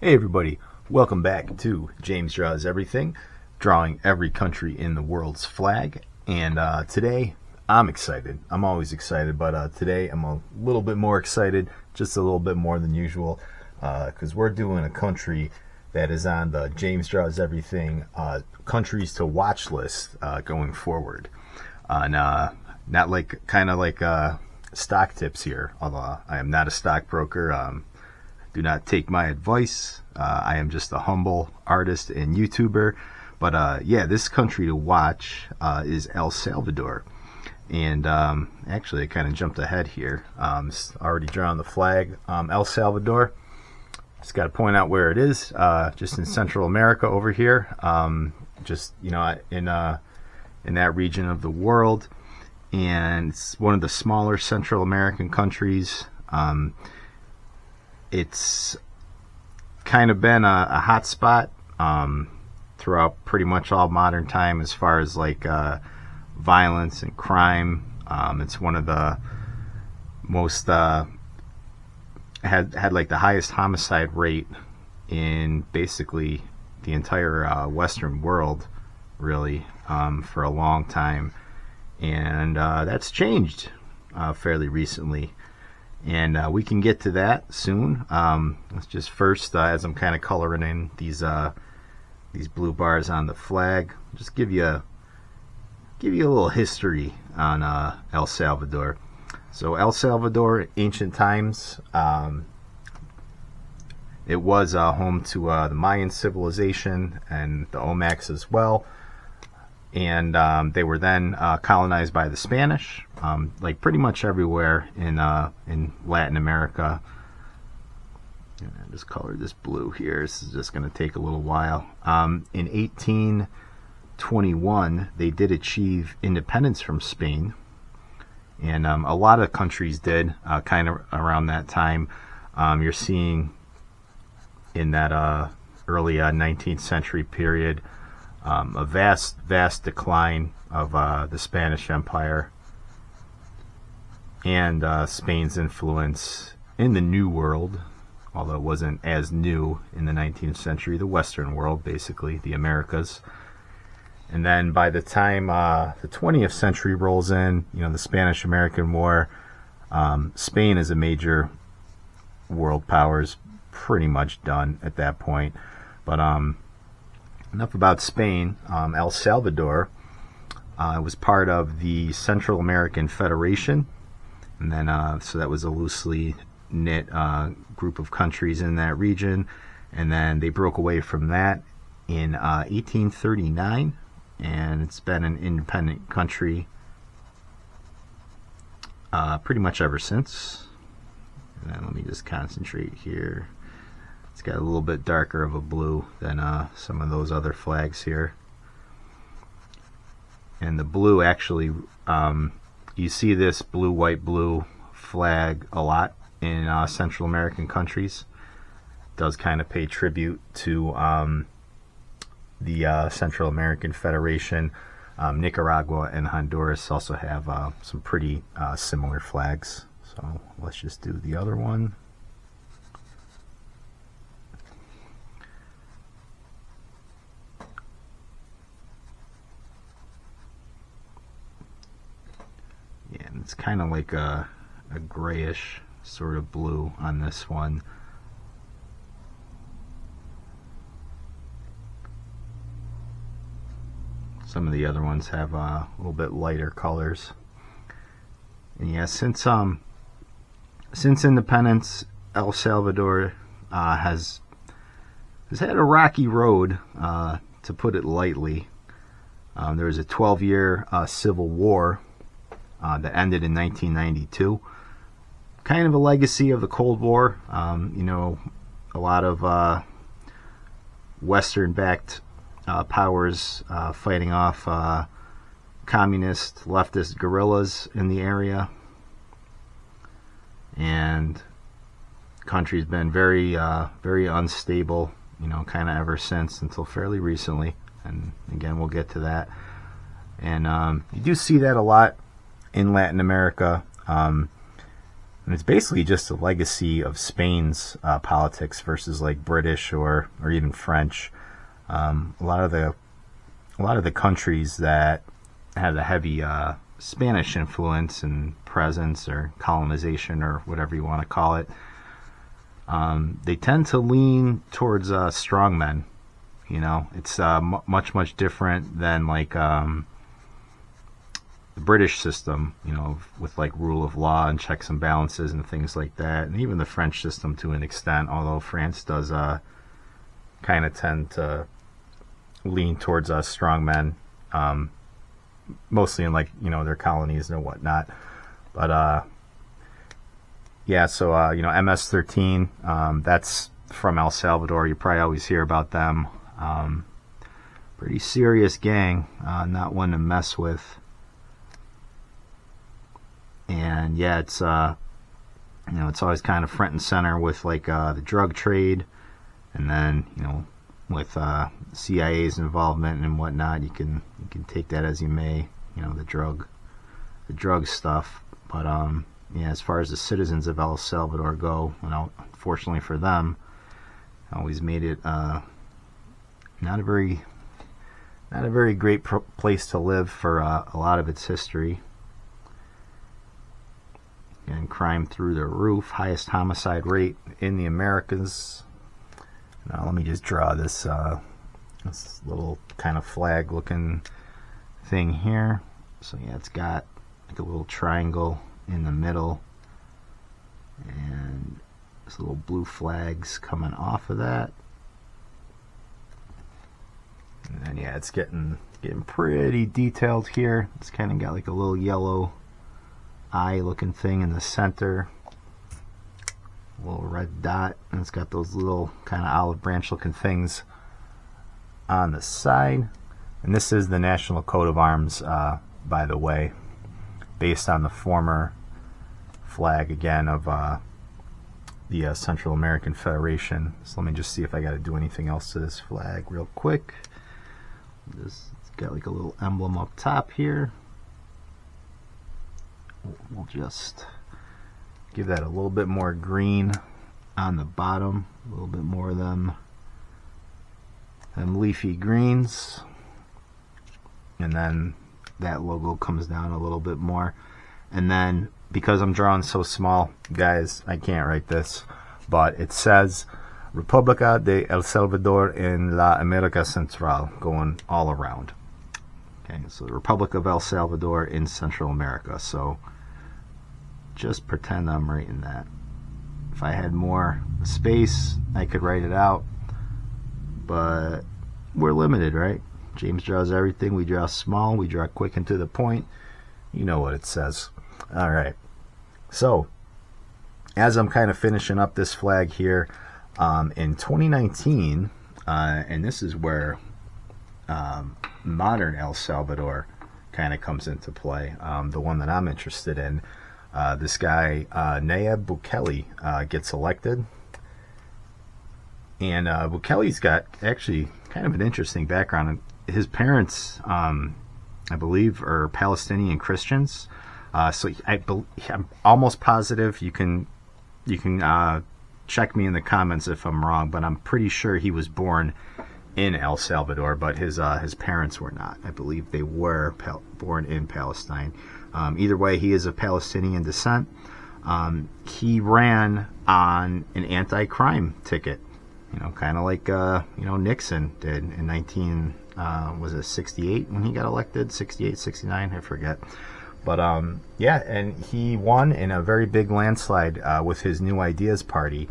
Hey everybody, welcome back to James Draws Everything, drawing every country in the world's flag. And today, I'm excited. I'm always excited, but today I'm a little bit more excited, just a little bit more than usual, because we're doing a country that is on the James Draws Everything countries to watch list going forward. Not like stock tips here, although I am not a stockbroker. Do not take my advice. I am just a humble artist and YouTuber. But yeah, this country to watch is El Salvador. And actually, I kind of jumped ahead here. Already drawn the flag. El Salvador. Just got to point out where it is. Just in Central America over here. Just in that region of the world. And it's one of the smaller Central American countries. It's kind of been a hot spot throughout pretty much all modern time as far as violence and crime. It's one of the most had the highest homicide rate in basically the entire Western world, really, for a long time, and that's changed fairly recently. And we can get to that soon. Let's just first, as I'm kind of coloring in these blue bars on the flag, just give you a little history on El Salvador. So El Salvador, ancient times, it was home to the Mayan civilization and the Olmecs as well. And they were then colonized by the Spanish, like pretty much everywhere in Latin America. And I just colored this blue here. This is just going to take a little while. In 1821, they did achieve independence from Spain, and a lot of countries did kind of around that time. You're seeing in that early 19th century period a vast decline of the Spanish Empire and Spain's influence in the New World, although it wasn't as new in the 19th century, the Western world, basically, the Americas. And then by the time the 20th century rolls in, the Spanish-American War, Spain as a major world power is pretty much done at that point. But enough about Spain. El Salvador was part of the Central American Federation, and then so that was a loosely knit group of countries in that region, and then they broke away from that in 1839, and it's been an independent country pretty much ever since. And then let me just concentrate here. It's got a little bit darker of a blue than some of those other flags here. And the blue actually, you see this blue, white, blue flag a lot in Central American countries. It does kind of pay tribute to the Central American Federation. Nicaragua and Honduras also have some pretty similar flags. So let's just do the other one. Yeah, and it's kind of like a grayish sort of blue on this one. Some of the other ones have a little bit lighter colors. And yeah, since independence, El Salvador has had a rocky road, to put it lightly. There was a 12-year civil war that ended in 1992. Kind of a legacy of the Cold War. A lot of Western-backed powers fighting off communist, leftist guerrillas in the area. And the country's been very unstable, kind of ever since, until fairly recently. And again, we'll get to that. And you do see that a lot in Latin America. And it's basically just a legacy of Spain's politics versus like British or even French. A lot of the countries that had a heavy Spanish influence and presence or colonization or whatever you want to call it, they tend to lean towards strongmen. You know, it's much different than like the British system, you know, with like rule of law and checks and balances and things like that, and even the French system to an extent, although France does kind of tend to lean towards strongmen, mostly in like, you know, their colonies and whatnot. But yeah, so you know, MS-13, that's from El Salvador. You probably always hear about them. Pretty serious gang, not one to mess with. And yeah, it's you know, it's always kind of front and center with like the drug trade, and then, you know, with CIA's involvement and whatnot. You can take that as you may, you know, the drug stuff. But yeah, as far as the citizens of El Salvador go, you know, unfortunately for them, always made it not a very great place to live for a lot of its history. And crime through the roof, highest homicide rate in the Americas. Now let me just draw this this little kind of flag looking thing here. So yeah, it's got like a little triangle in the middle, and there's little blue flags coming off of that. And then yeah, it's getting pretty detailed here. It's kind of got like a little yellow eye looking thing in the center, a little red dot, and it's got those little kind of olive branch looking things on the side. And this is the national coat of arms, by the way, based on the former flag again of the Central American Federation. So let me just see if I got to do anything else to this flag real quick. It's got like a little emblem up top here. We'll just give that a little bit more green on the bottom, a little bit more of them leafy greens, and then that logo comes down a little bit more. And then, because I'm drawing so small, guys, I can't write this, but it says República de El Salvador en la América Central, going all around. Okay, so the Republic of El Salvador in Central America. So just pretend I'm writing that. If I had more space, I could write it out, but we're limited, right? James draws everything. We draw small, we draw quick and to the point. You know what it says. All right, so as I'm kind of finishing up this flag here, in 2019, and this is where modern El Salvador kind of comes into play, the one that I'm interested in. This guy, Nayib Bukele, gets elected. And Bukele's got actually kind of an interesting background. His parents, I believe, are Palestinian Christians. So I'm almost positive. You can check me in the comments if I'm wrong, but I'm pretty sure he was born in El Salvador, but his parents were not. I believe they were born in Palestine. Either way, he is of Palestinian descent. He ran on an anti-crime ticket, you know, kind of like you know, Nixon did in 68 when he got elected, 68, 69, I forget. But yeah, and he won in a very big landslide with his New Ideas Party,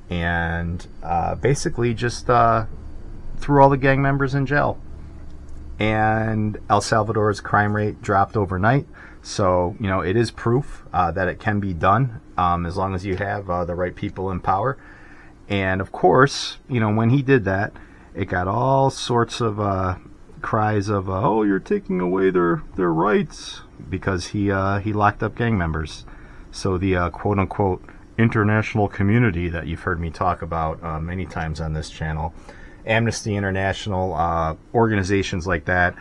and basically just threw all the gang members in jail. And El Salvador's crime rate dropped overnight. So, you know, it is proof that it can be done as long as you have the right people in power. And of course, you know, when he did that, it got all sorts of cries of, oh, you're taking away their rights, because he locked up gang members. So the quote-unquote international community that you've heard me talk about many times on this channel, Amnesty International, organizations like that,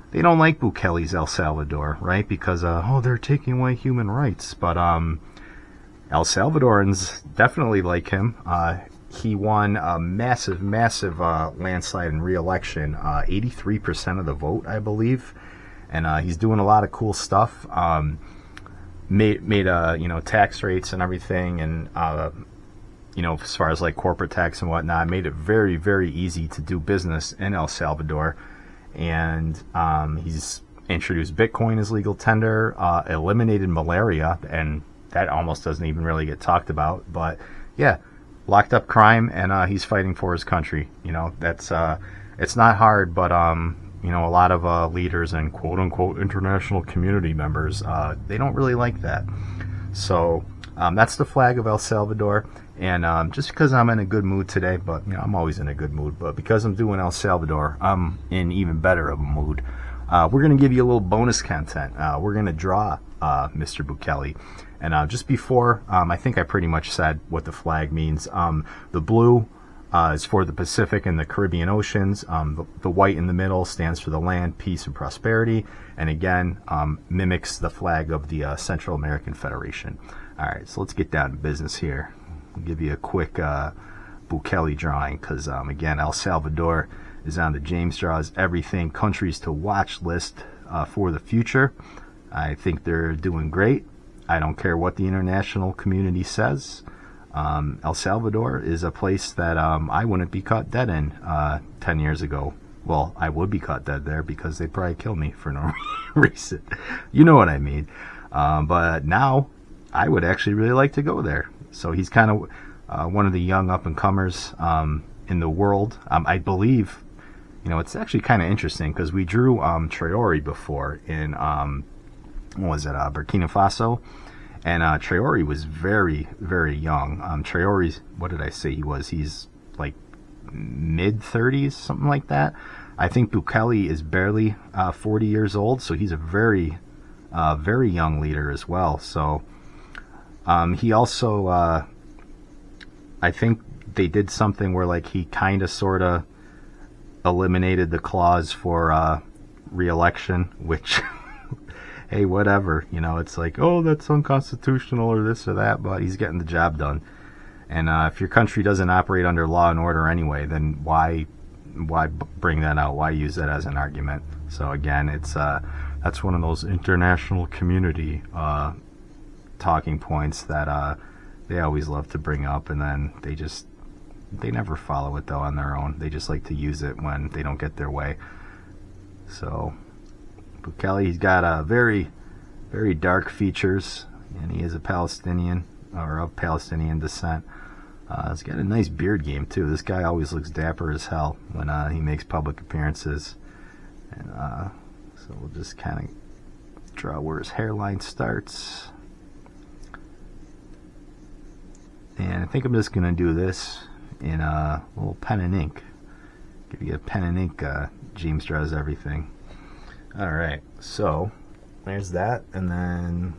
they don't like Bukele's El Salvador, right? Because, they're taking away human rights. But El Salvadorans definitely like him. He won a massive landslide in re-election, 83% of the vote, I believe, and he's doing a lot of cool stuff. Made tax rates and everything, and as far as like corporate tax and whatnot, made it very, very easy to do business in El Salvador. And he's introduced Bitcoin as legal tender, eliminated malaria, and that almost doesn't even really get talked about. But yeah, locked up crime, and he's fighting for his country. That's it's not hard, but a lot of leaders and quote unquote international community members, they don't really like that. So that's the flag of El Salvador. And just because I'm in a good mood today, but I'm always in a good mood, but because I'm doing El Salvador, I'm in even better of a mood. We're going to give you a little bonus content. We're going to draw Mr. Bukele. And just before, I think I pretty much said what the flag means. The blue is for the Pacific and the Caribbean Oceans. The white in the middle stands for the land, peace, and prosperity. And again, mimics the flag of the Central American Federation. All right, so let's get down to business here. I'll give you a quick Bukele drawing because, again, El Salvador is on the James Draws Everything Countries to Watch list for the future. I think they're doing great. I don't care what the international community says. El Salvador is a place that I wouldn't be caught dead in 10 years ago. Well, I would be caught dead there because they'd probably kill me for no reason. You know what I mean. But now I would actually really like to go there. So he's kind of one of the young up-and-comers in the world. I believe, it's actually kind of interesting because we drew Traore before in, Burkina Faso. And Traore was very, very young. Traore's, what did I say he was? He's like mid-30s, something like that. I think Bukele is barely 40 years old, so he's a very, very young leader as well. So he also, I think they did something where like he kind of sort of eliminated the clause for re-election, which... hey, whatever, it's like, oh, that's unconstitutional or this or that, but he's getting the job done. And if your country doesn't operate under law and order anyway, then why bring that out? Why use that as an argument? So again, it's that's one of those international community talking points that they always love to bring up, and then they never follow it though on their own. They just like to use it when they don't get their way. So Bukele, he's got very, very dark features, and he is a Palestinian, or of Palestinian descent. He's got a nice beard game, too. This guy always looks dapper as hell when he makes public appearances. And so we'll just kind of draw where his hairline starts. And I think I'm just going to do this in a little pen and ink. Give you a pen and ink, James Draws Everything. Alright, so there's that, and then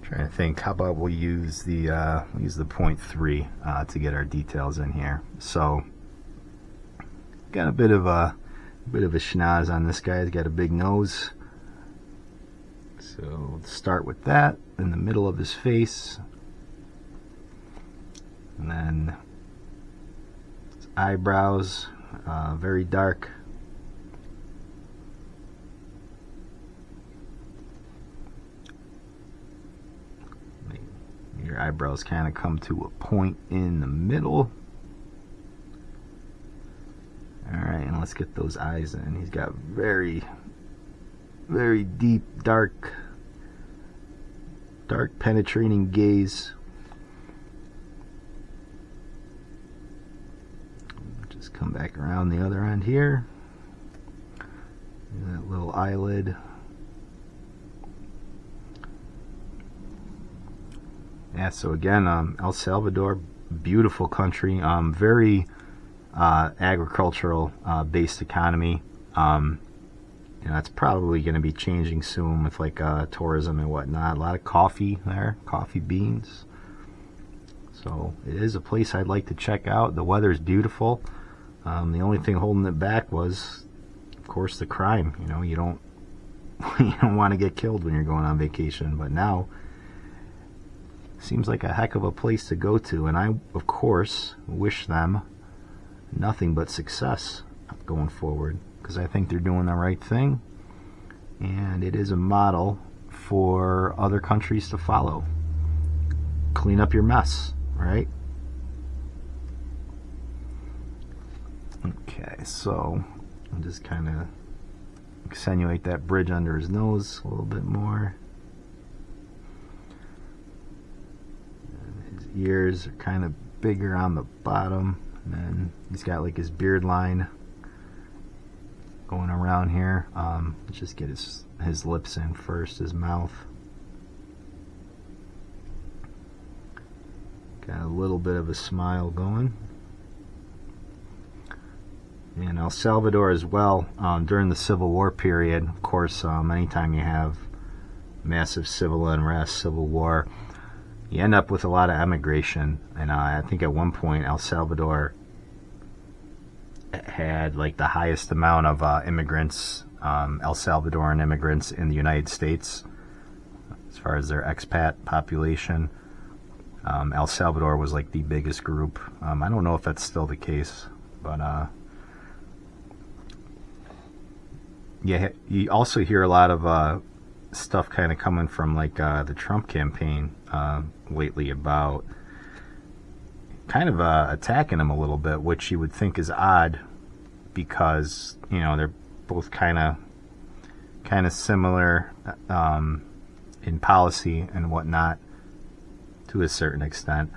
trying to think, how about we'll use the 0.3 to get our details in here. So got a bit of a schnoz on this guy. He's got a big nose. So let's start with that in the middle of his face, and then his eyebrows, very dark. Your eyebrows kind of come to a point in the middle. Alright, and let's get those eyes in. He's got very, very deep, dark penetrating gaze. Just come back around the other end here. That little eyelid. Yeah, so again, El Salvador, beautiful country, very agricultural based economy. It's probably going to be changing soon with like tourism and whatnot. A lot of coffee there, coffee beans. So it is a place I'd like to check out. The weather's beautiful. The only thing holding it back was, of course, the crime. You don't want to get killed when you're going on vacation, but now seems like a heck of a place to go to, and I, of course, wish them nothing but success going forward, because I think they're doing the right thing, and it is a model for other countries to follow. Clean up your mess, right? Okay, so I'll just kind of accentuate that bridge under his nose a little bit more. And his ears are kind of bigger on the bottom, and then he's got like his beard line going around here. Let's just get his lips in first, his mouth. Got a little bit of a smile going. And El Salvador as well, during the Civil War period, of course, anytime you have massive civil unrest, civil war, you end up with a lot of emigration. And I think at one point El Salvador had like the highest amount of immigrants, El Salvadoran immigrants in the United States as far as their expat population. El Salvador was like the biggest group. I don't know if that's still the case, but yeah, you also hear a lot of stuff kind of coming from like the Trump campaign lately about kind of attacking him a little bit, which you would think is odd because, you know, they're both kind of similar in policy and whatnot to a certain extent.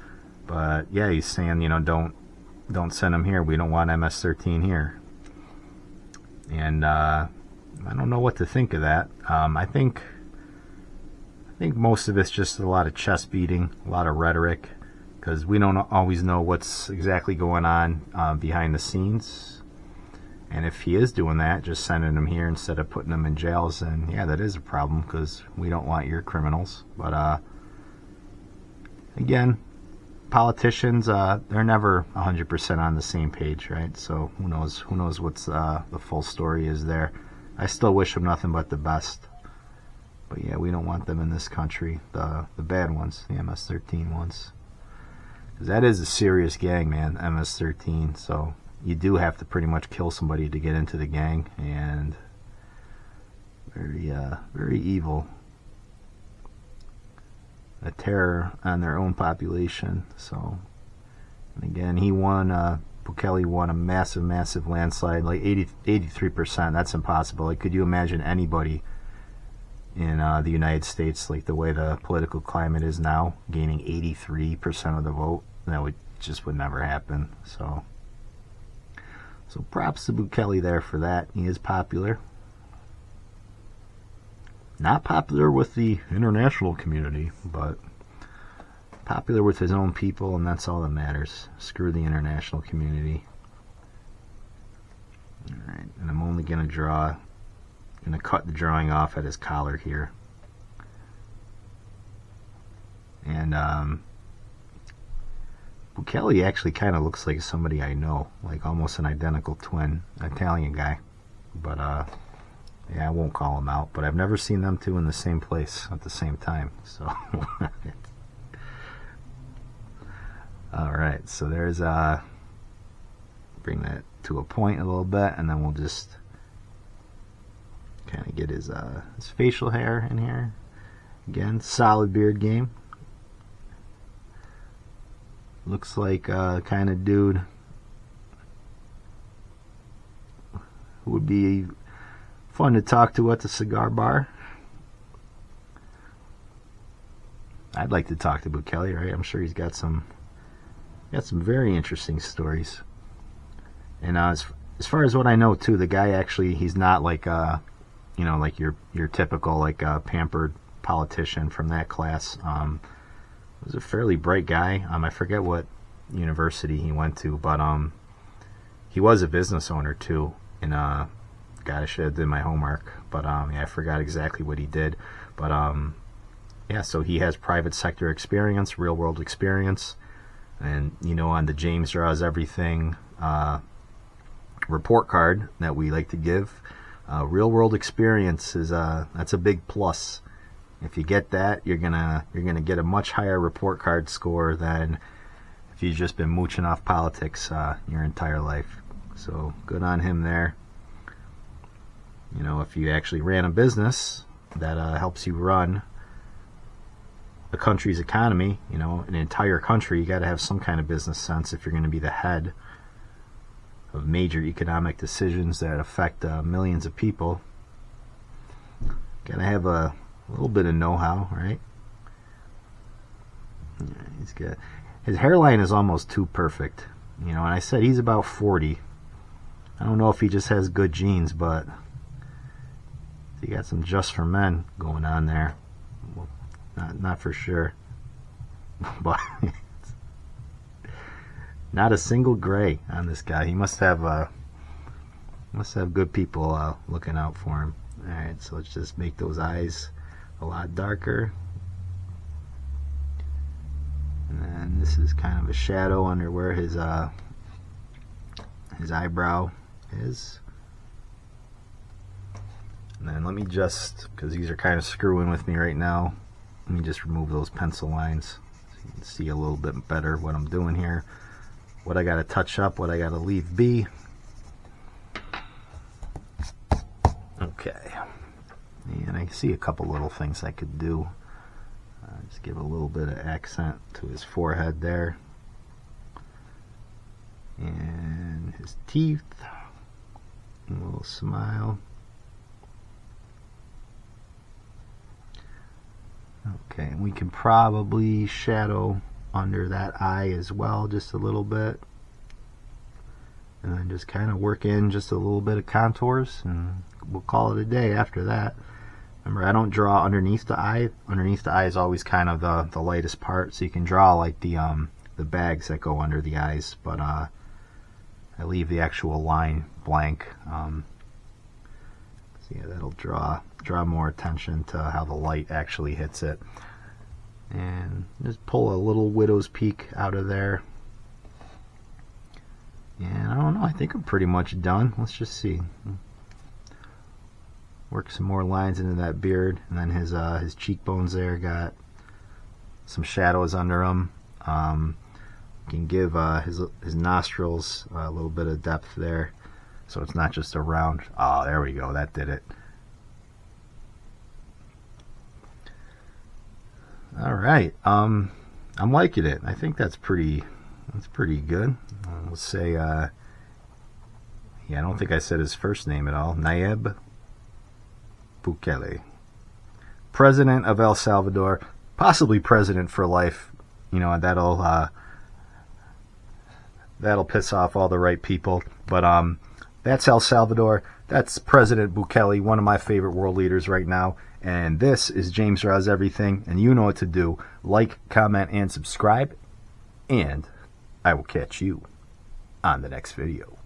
But yeah, he's saying, you know, don't send him here. We don't want MS-13 here. And I don't know what to think of that. I think most of it's just a lot of chest beating, a lot of rhetoric, because we don't always know what's exactly going on behind the scenes. And if he is doing that, just sending them here instead of putting them in jails, then yeah, that is a problem, because we don't want your criminals. But again, politicians, they're never 100% on the same page, right? So who knows what's the full story is there. I still wish them nothing but the best. But yeah, we don't want them in this country, the bad ones, the MS-13 ones. Because that is a serious gang, man, MS-13. So you do have to pretty much kill somebody to get into the gang, and very evil. A terror on their own population. So, and again, Bukele won a massive landslide, like 83%. That's impossible. Like, could you imagine anybody in the United States, like the way the political climate is now, gaining 83% of the vote? That would never happen. So props to Bukele there for that. He is popular. Not popular with the international community, but popular with his own people, and that's all that matters. Screw the international community. Alright, and I'm only going to cut the drawing off at his collar here. And Bukele actually kind of looks like somebody I know, like almost an identical twin, Italian guy. But yeah, I won't call them out, but I've never seen them two in the same place at the same time. So, alright, so there's, bring that to a point a little bit, and then we'll just kind of get his facial hair in here. Again, solid beard game. Looks like kind of dude who would be fun to talk to at the cigar bar. I'd like to talk to Bukele, right? I'm sure he's got some very interesting stories. And as far as what I know too, the guy actually, he's not like you know, like your typical like pampered politician from that class. He was a fairly bright guy. I forget what university he went to, but he was a business owner too. And God, I should have did my homework, but yeah, I forgot exactly what he did. But yeah, so he has private sector experience, real world experience, and you know, on the James Draws Everything report card that we like to give, real world experience is that's a big plus If you get that, you're gonna get a much higher report card score than if you've just been mooching off politics your entire life. So good on him there. You know, if you actually ran a business that helps you run a country's economy, you know, an entire country, you got to have some kind of business sense if you're going to be the head of major economic decisions that affect millions of people. Got to have a little bit of know-how, right? Yeah, he's got, his hairline is almost too perfect, you know, and I said he's about 40. I don't know if he just has good genes, but he got some Just for Men going on there. Well, not for sure, but not a single gray on this guy. He must have good people looking out for him. All right, so let's just make those eyes a lot darker, and then this is kind of a shadow under where his eyebrow is. And then let me just, because these are kind of screwing with me right now, let me just remove those pencil lines so you can see a little bit better what I'm doing here, what I got to touch up, what I got to leave be. Okay, and I see a couple little things I could do. Just give a little bit of accent to his forehead there, and his teeth, a little smile. Okay, and we can probably shadow under that eye as well, just a little bit. And then just kind of work in just a little bit of contours, and we'll call it a day after that. Remember, I don't draw underneath the eye. Underneath the eye is always kind of the lightest part, so you can draw like the bags that go under the eyes, but I leave the actual line blank. So yeah, that'll draw more attention to how the light actually hits it. And just pull a little widow's peak out of there. And I don't know, I think I'm pretty much done. Let's just see. Work some more lines into that beard, and then his cheekbones there got some shadows under them. Can give his nostrils a little bit of depth there, so it's not just a round. Oh, there we go. That did it. All right. I'm liking it. I think that's pretty good. Let's say, yeah, I don't think I said his first name at all. Nayib Bukele, president of El Salvador, possibly president for life. You know, that'll piss off all the right people. But that's El Salvador. That's President Bukele, one of my favorite world leaders right now. And this is James Draws Everything, and you know what to do. Like, comment, and subscribe. And I will catch you on the next video.